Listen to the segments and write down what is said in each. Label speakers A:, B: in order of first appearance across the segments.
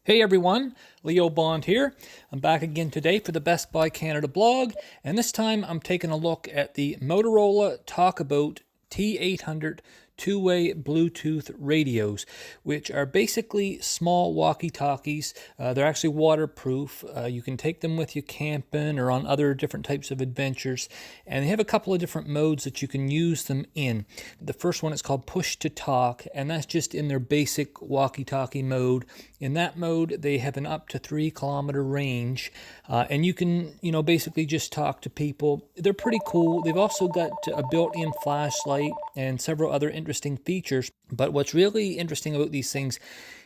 A: Hey everyone, Leo Bond here. I'm back again today for the Best Buy Canada blog, and this time I'm taking a look at the Motorola Talkabout T800 two-way Bluetooth radios, which are basically small walkie-talkies. They're actually waterproof. You can take them with you camping or on other different types of adventures, and they have a couple of different modes that you can use them in. The first one is called push to talk, and that's just in their basic walkie-talkie mode. In that mode, they have an up to 3-kilometer range, and you can, basically just talk to people. They're pretty cool. They've also got a built-in flashlight and several other interesting features. But what's really interesting about these things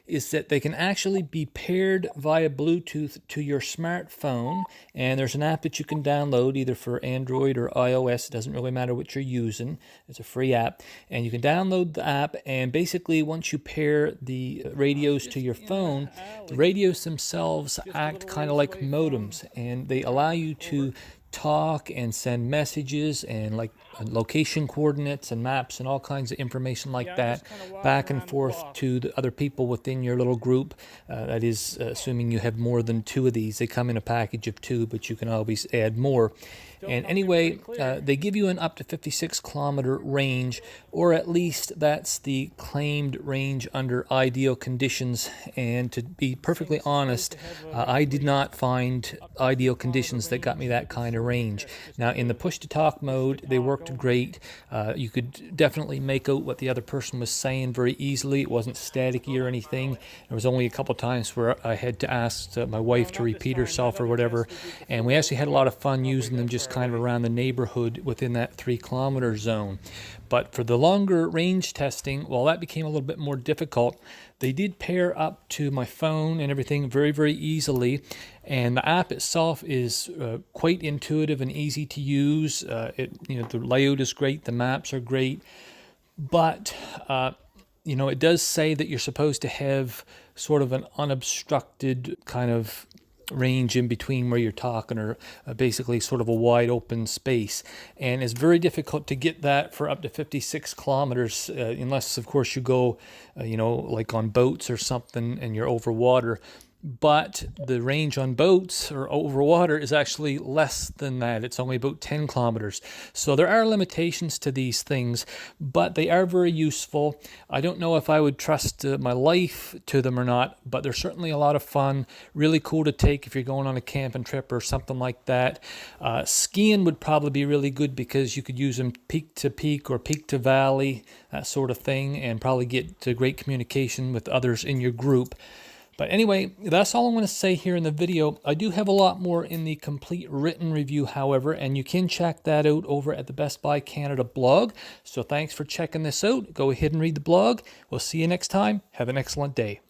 A: is that they can actually be paired via Bluetooth to your smartphone, and there's an app that you can download either for Android or iOS. It doesn't really matter what you're using. It's a free app, and you can download the app, and basically once you pair the radios to your phone, the radios themselves act kind of like modems, and they allow you to talk and send messages and like location coordinates and maps and all kinds of information like that back and forth to the other people within your little group. That is, assuming you have more than 2 of these. They come in a package of 2, but you can always add more. And anyway, they give you an up to 56-kilometer range, or at least that's the claimed range under ideal conditions. And to be perfectly honest, I did not find ideal conditions that got me that kind of range. Now, in the push-to-talk mode, they worked great. You could definitely make out what the other person was saying very easily. It wasn't staticky or anything. There was only a couple times where I had to ask my wife to repeat herself or whatever, and we actually had a lot of fun using them just kind of around the neighborhood within that 3-kilometer zone. But for the longer range testing, well, that became a little bit more difficult. They did pair up to my phone and everything very, very easily, and the app itself is quite intuitive and easy to use. The layout is great, the maps are great, but it does say that you're supposed to have sort of an unobstructed kind of range in between where you're talking, or basically sort of a wide open space, and it's very difficult to get that for up to 56 kilometers unless of course you go like on boats or something and you're over water. But the range on boats or over water is actually less than that. It's only about 10 kilometers. So there are limitations to these things, but they are very useful. I don't know if I would trust my life to them or not, but they're certainly a lot of fun. Really cool to take if you're going on a camping trip or something like that. Skiing would probably be really good because you could use them peak to peak or peak to valley, that sort of thing, and probably get great communication with others in your group. But anyway, that's all I'm going to say here in the video. I do have a lot more in the complete written review, however, and you can check that out over at the Best Buy Canada blog. So thanks for checking this out. Go ahead and read the blog. We'll see you next time. Have an excellent day.